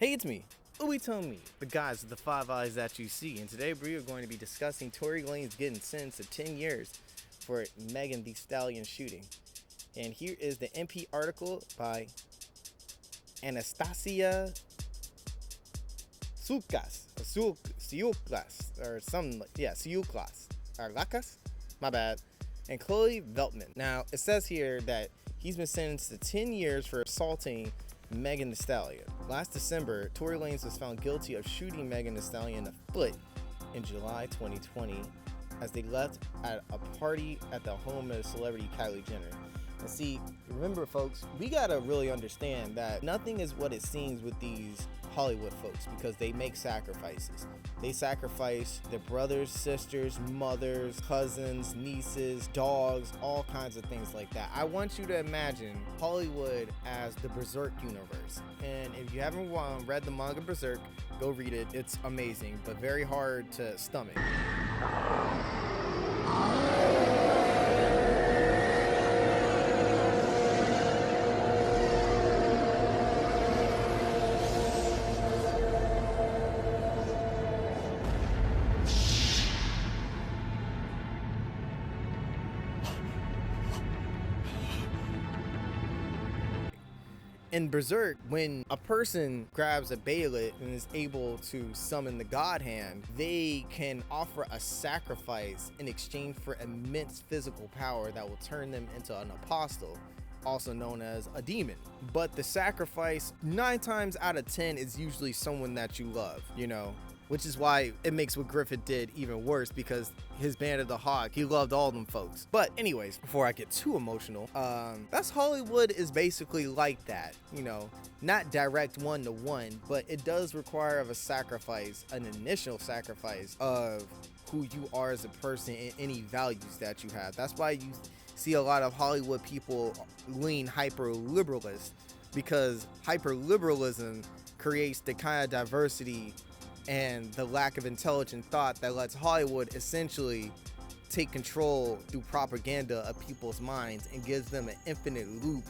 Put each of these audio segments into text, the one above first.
Hey, it's me, Tomy, the guys with the five eyes that you see, and today we are going to be discussing Tory Lanez getting sentenced to 10 years for Megan Thee Stallion shooting. And here is the MP article by Anastasia Siuklas, or something, Siuklas, or Lakas, my bad, and Chloe Veltman. Now, it says here that he's been sentenced to 10 years for assaulting Megan Thee Stallion. Last December, Tory Lanez was found guilty of shooting Megan Thee Stallion in the foot in July 2020 as they left at a party at the home of celebrity Kylie Jenner. And see, remember folks, we gotta really understand that nothing is what it seems with these Hollywood folks, because they make sacrifices. They sacrifice their brothers, sisters, mothers, cousins, nieces, dogs, all kinds of things like that. I want you to imagine Hollywood as the Berserk universe. And if you haven't read the manga Berserk, go read it. It's amazing, but very hard to stomach. In Berserk, when a person grabs a Bayolet and is able to summon the God Hand, they can offer a sacrifice in exchange for immense physical power that will turn them into an apostle, also known as a demon. But the sacrifice, 9 times out of 10, is usually someone that you love, which is why it makes what Griffith did even worse, because his Band of the Hawk, he loved all them folks. But anyways, before I get too emotional, that's Hollywood is basically like that, not direct one-to-one, but it does require of a sacrifice, an initial sacrifice of who you are as a person and any values that you have. That's why you see a lot of Hollywood people lean hyper-liberalist, because hyper-liberalism creates the kind of diversity and the lack of intelligent thought that lets Hollywood essentially take control through propaganda of people's minds and gives them an infinite loop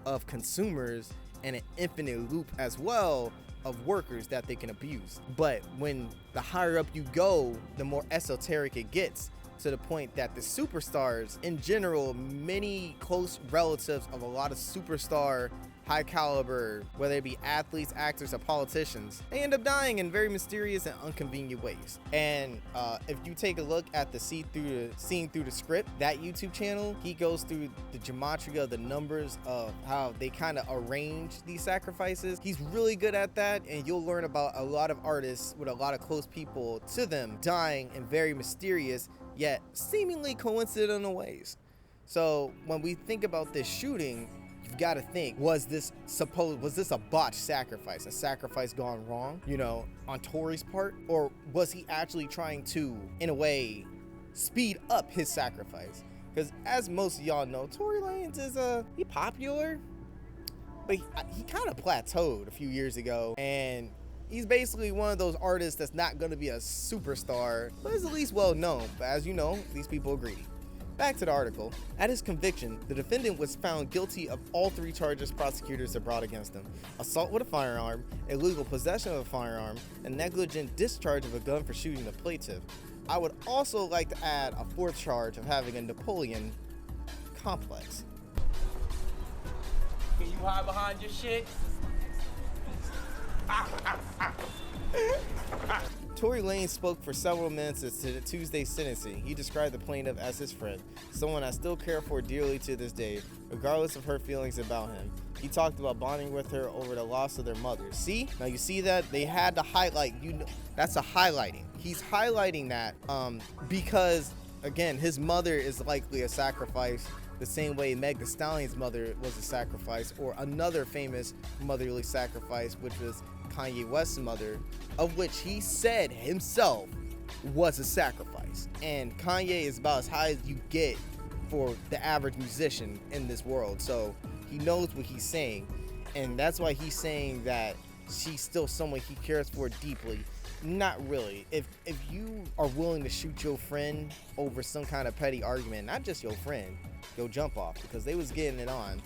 of consumers and an infinite loop as well of workers that they can abuse. But when the higher up you go, the more esoteric it gets, to the point that the superstars in general, many close relatives of a lot of superstar high caliber, whether it be athletes, actors, or politicians, they end up dying in very mysterious and inconvenient ways. And if you take a look at the Seeing Through the Script, that YouTube channel, he goes through the gematria of the numbers of how they kind of arrange these sacrifices. He's really good at that, and you'll learn about a lot of artists with a lot of close people to them dying in very mysterious yet seemingly coincidental ways. So when we think about this shooting, you've got to think, was this a botched sacrifice, a sacrifice gone wrong, on Tory's part? Or was he actually trying to, in a way, speed up his sacrifice? Because as most of y'all know, Tory Lanez is he popular, but he kind of plateaued a few years ago, and he's basically one of those artists that's not going to be a superstar, but is at least well known. But as you know, these people are greedy. Back to the article. At his conviction, the defendant was found guilty of all 3 charges prosecutors had brought against him: assault with a firearm, illegal possession of a firearm, and negligent discharge of a gun for shooting the plaintiff. I would also like to add a 4th charge of having a Napoleon complex. Can you hide behind your shit? Tory Lanez spoke for several minutes at the Tuesday sentencing. He described the plaintiff as his friend, someone I still care for dearly to this day, regardless of her feelings about him. He talked about bonding with her over the loss of their mother. See? Now you see that? They had to highlight, that's a highlighting. He's highlighting that because, again, his mother is likely a sacrifice, the same way Megan Thee Stallion's mother was a sacrifice, or another famous motherly sacrifice, which was Kanye West's mother, of which he said himself was a sacrifice. And Kanye is about as high as you get for the average musician in this world, so he knows what he's saying, and that's why he's saying that she's still someone he cares for deeply. Not really. If you are willing to shoot your friend over some kind of petty argument, not just your friend, your jump off, because they was getting it on,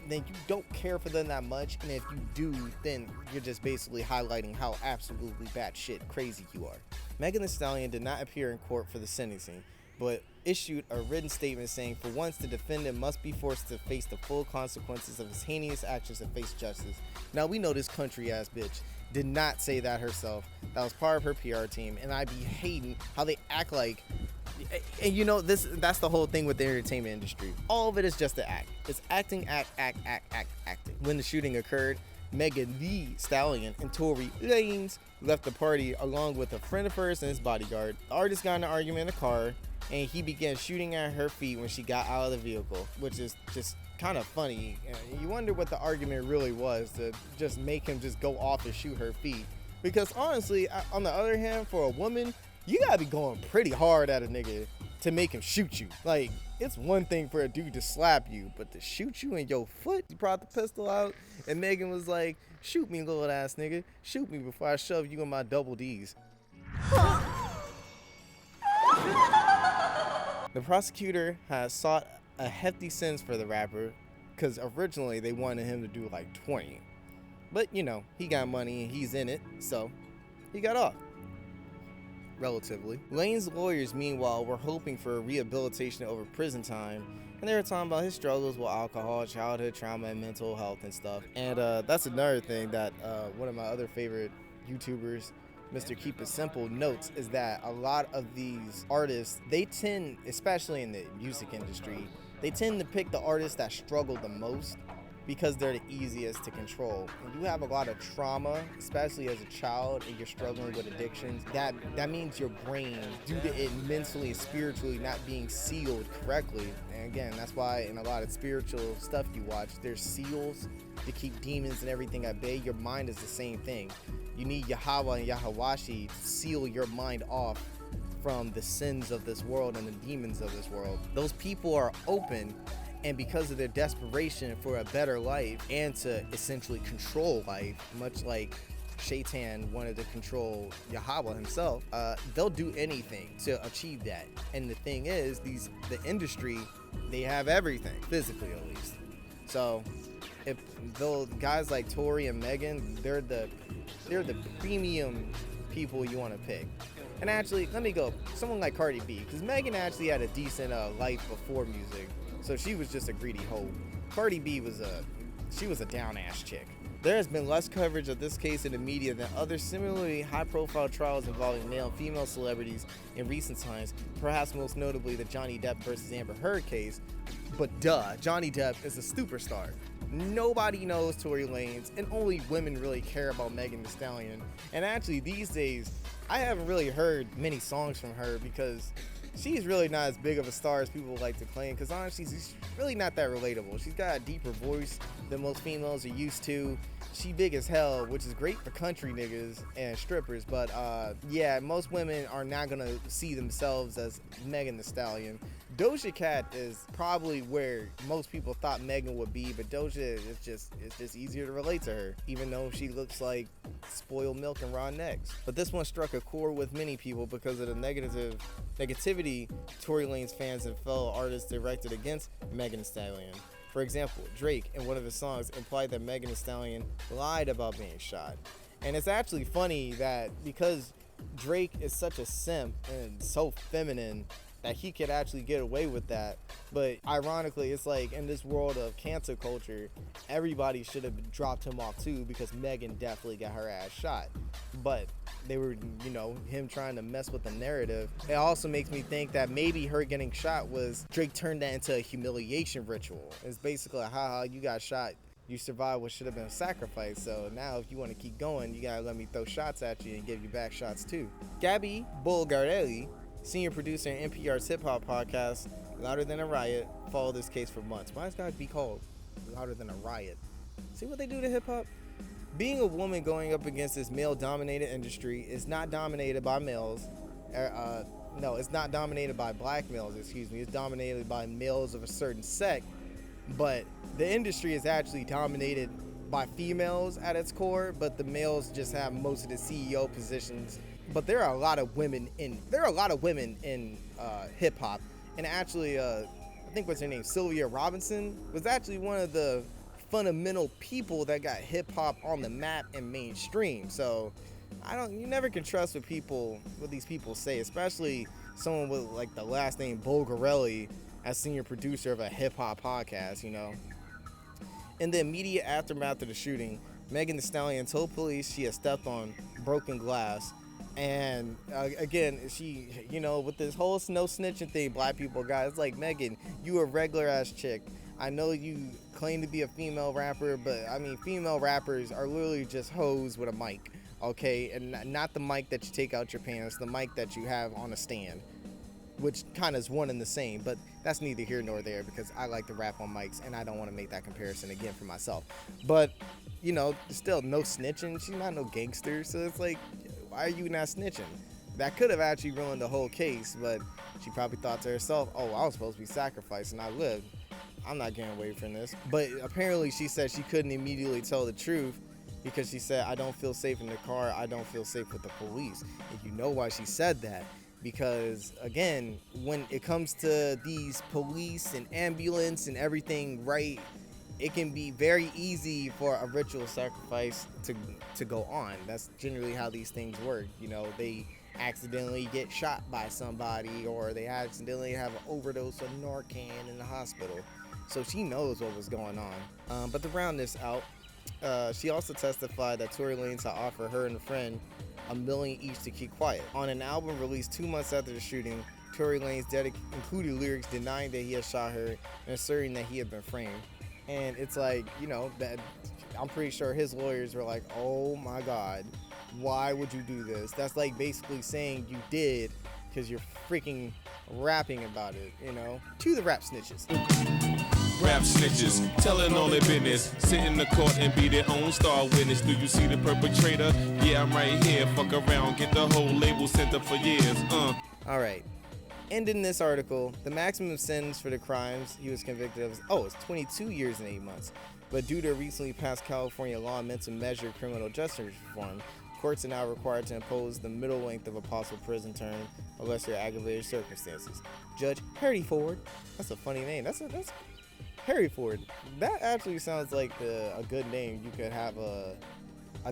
then you don't care for them that much. And if you do, then you're just basically highlighting how absolutely batshit crazy you are. Megan Thee Stallion did not appear in court for the sentencing, but issued a written statement saying, for once, the defendant must be forced to face the full consequences of his heinous actions and face justice. Now, we know this country ass bitch did not say that herself. That was part of her PR team, and I be hating how they act like, and you know, that's the whole thing with the entertainment industry. All of it is just an act. It's acting. When the shooting occurred, Megan Thee Stallion and Tory Lanez left the party along with a friend of hers and his bodyguard. The artist got in an argument in the car, and he began shooting at her feet when she got out of the vehicle, which is just kind of funny. You wonder what the argument really was to just make him just go off and shoot her feet. Because honestly, on the other hand, for a woman, you gotta be going pretty hard at a nigga to make him shoot you. Like, it's one thing for a dude to slap you, but to shoot you in your foot. He brought the pistol out, and Megan was like, shoot me, little ass nigga. Shoot me before I shove you in my double D's. The prosecutor has sought a hefty sentence for the rapper, because originally they wanted him to do like 20. But, you know, he got money and he's in it, so he got off. Relatively. Lane's lawyers, meanwhile, were hoping for rehabilitation over prison time, and they were talking about his struggles with alcohol, childhood trauma, and mental health and stuff. And that's another thing that one of my other favorite YouTubers, Mr. Keep It Simple, notes, is that a lot of these artists, they tend, especially in the music industry, they tend to pick the artists that struggle the most because they're the easiest to control. When you have a lot of trauma, especially as a child, and you're struggling with addictions, that means your brain, due to it mentally and spiritually not being sealed correctly. And again, that's why in a lot of spiritual stuff you watch, there's seals to keep demons and everything at bay. Your mind is the same thing. You need Yahweh and Yahawashi to seal your mind off from the sins of this world and the demons of this world. Those people are open, and because of their desperation for a better life and to essentially control life, much like Shaitan wanted to control Yahweh himself, they'll do anything to achieve that. And the thing is, the industry, they have everything, physically at least. So if those guys like Tory and Megan, they're the premium people you want to pick. And actually, let me go, someone like Cardi B, because Megan actually had a decent life before music, so she was just a greedy hoe. Cardi B was a down-ass chick. There has been less coverage of this case in the media than other similarly high-profile trials involving male and female celebrities in recent times, perhaps most notably the Johnny Depp versus Amber Heard case. But duh, Johnny Depp is a superstar. Nobody knows Tory Lanez, and only women really care about Megan Thee Stallion. And actually, these days, I haven't really heard many songs from her because she's really not as big of a star as people like to claim, because honestly, she's really not that relatable. She's got a deeper voice than most females are used to. She big as hell, which is great for country niggas and strippers, but yeah, most women are not gonna see themselves as Megan Thee Stallion. Doja Cat is probably where most people thought Megan would be, but Doja, it's just easier to relate to her, even though she looks like spoiled milk and raw necks. But this one struck a chord with many people because of the negativity Tory Lanez fans and fellow artists directed against Megan Thee Stallion. For example, Drake, in one of his songs, implied that Megan Thee Stallion lied about being shot. And it's actually funny that because Drake is such a simp and so feminine, that he could actually get away with that. But ironically, it's like in this world of cancel culture, everybody should have dropped him off too, because Megan definitely got her ass shot. But they were, him trying to mess with the narrative. It also makes me think that maybe her getting shot was Drake turned that into a humiliation ritual. It's basically, haha, you got shot. You survived what should have been a sacrifice, so now if you want to keep going, you gotta let me throw shots at you and give you back shots too. Gabby Bulgarelli, senior producer in NPR's hip-hop podcast, Louder Than a Riot, followed this case for months. Why does it gotta be called Louder Than a Riot? See what they do to hip-hop? Being a woman going up against this male-dominated industry is not dominated by males. No, it's not dominated by black males, excuse me. It's dominated by males of a certain sect. But the industry is actually dominated by females at its core, but the males just have most of the CEO positions but there are a lot of women in hip hop, and actually, I think what's her name, Sylvia Robinson, was actually one of the fundamental people that got hip hop on the map and mainstream. So you never can trust what these people say, especially someone with like the last name Bulgarelli as senior producer of a hip hop podcast, In the immediate aftermath of the shooting, Megan Thee Stallion told police she had stepped on broken glass. And again, she, with this whole no snitching thing, black people got, it's like, Megan, you a regular ass chick. I know you claim to be a female rapper, but I mean, female rappers are literally just hoes with a mic, okay? And not the mic that you take out your pants, the mic that you have on a stand, which kind of is one and the same, but that's neither here nor there because I like to rap on mics and I don't want to make that comparison again for myself. But, still no snitching. She's not no gangster, so it's like, why are you not snitching? That could have actually ruined the whole case, but she probably thought to herself, oh, I was supposed to be sacrificed and I lived. I'm not getting away from this. But apparently she said she couldn't immediately tell the truth because she said, I don't feel safe in the car. I don't feel safe with the police. And you know why she said that? Because, again, when it comes to these police and ambulance and everything, right, it can be very easy for a ritual sacrifice to go on. That's generally how these things work. They accidentally get shot by somebody or they accidentally have an overdose of Narcan in the hospital. So she knows what was going on. But to round this out, she also testified that Tory Lanez had offered her and a friend $1 million each to keep quiet. On an album released 2 months after the shooting, Tory Lanez included lyrics denying that he had shot her and asserting that he had been framed. And it's like, that I'm pretty sure his lawyers were like, oh my God, why would you do this? That's like basically saying you did because you're freaking rapping about it, To the rap snitches. Rap snitches, telling all their business. Sit in the court and be their own star witness. Do you see the perpetrator? Yeah, I'm right here. Fuck around, get the whole label sent up for years. All right. Ending this article, the maximum sentence for the crimes he was convicted of is 22 years and 8 months. But due to a recently passed California law meant to measure criminal justice reform, courts are now required to impose the middle length of a possible prison term unless there are aggravated circumstances. Judge Harry Ford. That's a funny name. That's Harry Ford. That actually sounds like a good name. You could have a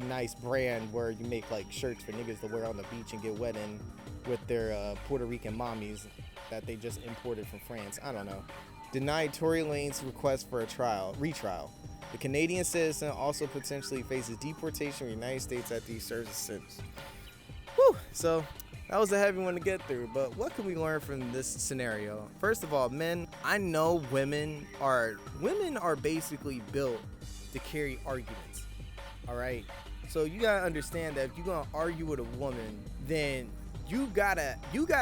nice brand where you make like shirts for niggas to wear on the beach and get wet in with their Puerto Rican mommies that they just imported from France. I don't know. Denied Tory Lanez's request for a retrial. The Canadian citizen also potentially faces deportation from the United States after he serves a sentence. Whew. So that was a heavy one to get through, but what can we learn from this scenario? First of all, men, I know women are basically built to carry arguments. All right. So you gotta understand that if you're gonna argue with a woman, then you gotta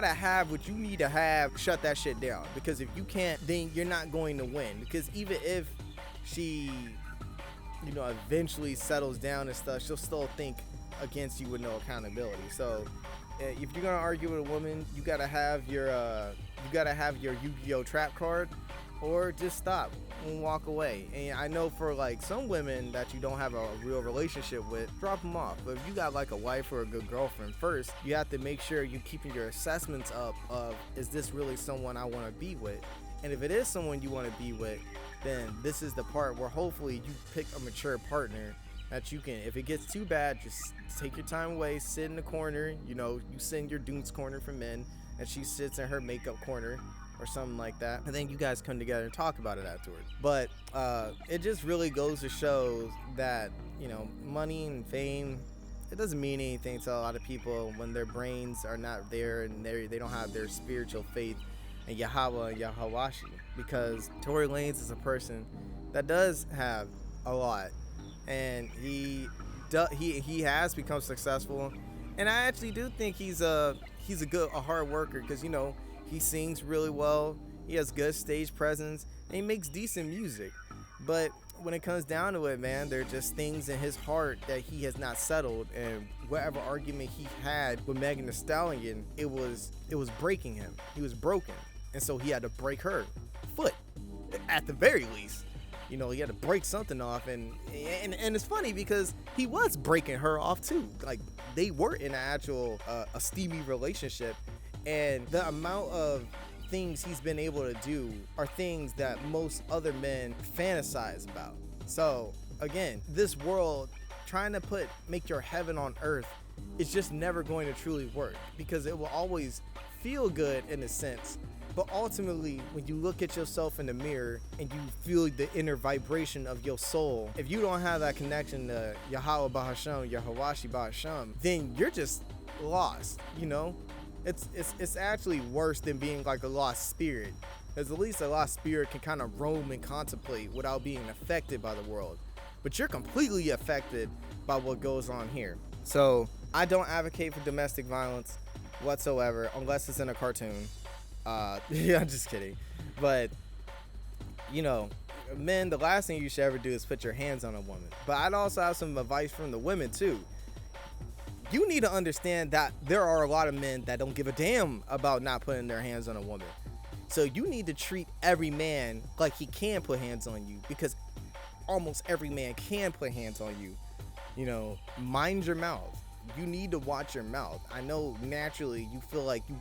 have what you need to have, shut that shit down. Because if you can't, then you're not going to win. Because even if she, eventually settles down and stuff, she'll still think against you with no accountability. So if you're gonna argue with a woman, you gotta have your Yu-Gi-Oh trap card, or just stop and walk away. And I know for like some women that you don't have a real relationship with, drop them off. But if you got like a wife or a good girlfriend, first you have to make sure you're keeping your assessments up of, is this really someone I want to be with? And if it is someone you want to be with, then this is the part where hopefully you pick a mature partner that you can, if it gets too bad, just take your time away, sit in the corner, you sit in your Dunes corner for men, and she sits in her makeup corner or something like that, and then you guys come together and talk about it afterwards. But it just really goes to show that, money and fame, it doesn't mean anything to a lot of people when their brains are not there and they don't have their spiritual faith in Yahweh and Yahawashi. Because Tory Lanez is a person that does have a lot, and he has become successful, and I actually do think he's a hard worker, because he sings really well, he has good stage presence, and he makes decent music. But when it comes down to it, man, there are just things in his heart that he has not settled, and whatever argument he had with Megan Thee Stallion, it was breaking him. He was broken, and so he had to break her foot at the very least. He had to break something off, and it's funny because he was breaking her off too, like they were in an actual a steamy relationship, and the amount of things he's been able to do are things that most other men fantasize about. So again, this world trying to make your heaven on earth is just never going to truly work, because it will always feel good in a sense, but ultimately when you look at yourself in the mirror and you feel the inner vibration of your soul, if you don't have that connection to Yahweh Bahasham, Yahawashi Bahasham, then you're just lost, you know. It's actually worse than being like a lost spirit, because at least a lost spirit can kind of roam and contemplate without being affected by the world, but you're completely affected by what goes on here. So I don't advocate for domestic violence whatsoever unless it's in a cartoon. Yeah, I'm just kidding. But you know, men, the last thing you should ever do is put your hands on a woman. But I'd also have some advice from the women too. You need to understand that there are a lot of men that don't give a damn about not putting their hands on a woman. So you need to treat every man like he can put hands on you, because almost every man can put hands on you. You know, mind your mouth. You need to watch your mouth. I know naturally you feel like you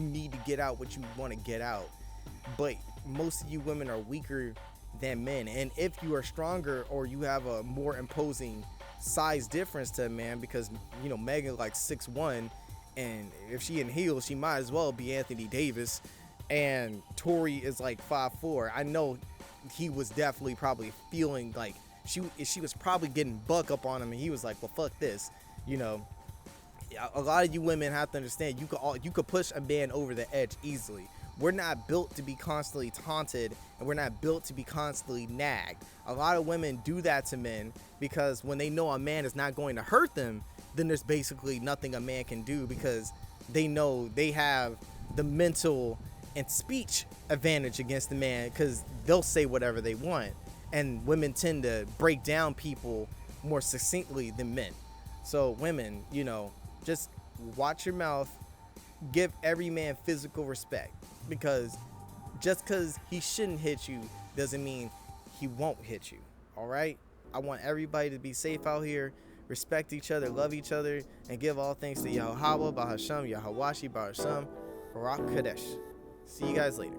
need to get out what you want to get out, but most of you women are weaker than men. And if you are stronger, or you have a more imposing size difference to a man, because you know Megan like 6'1", and if she in heels, she might as well be Anthony Davis, and Tory is like 5'4". I know he was definitely probably feeling like she was probably getting buck up on him, and he was like, well, fuck this, you know. A lot of you women have to understand, you could push a man over the edge easily. We're not built to be constantly taunted, and we're not built to be constantly nagged. A lot of women do that to men because when they know a man is not going to hurt them, then there's basically nothing a man can do, because they know they have the mental and speech advantage against the man, because they'll say whatever they want. And women tend to break down people more succinctly than men. So women, you know, just watch your mouth. Give every man physical respect, because just because he shouldn't hit you doesn't mean he won't hit you. All right, I want everybody to be safe out here, respect each other, love each other, and give all thanks to Yahweh Bahasham, Yahawashi Bahasham, Barak Kadesh. See you guys later.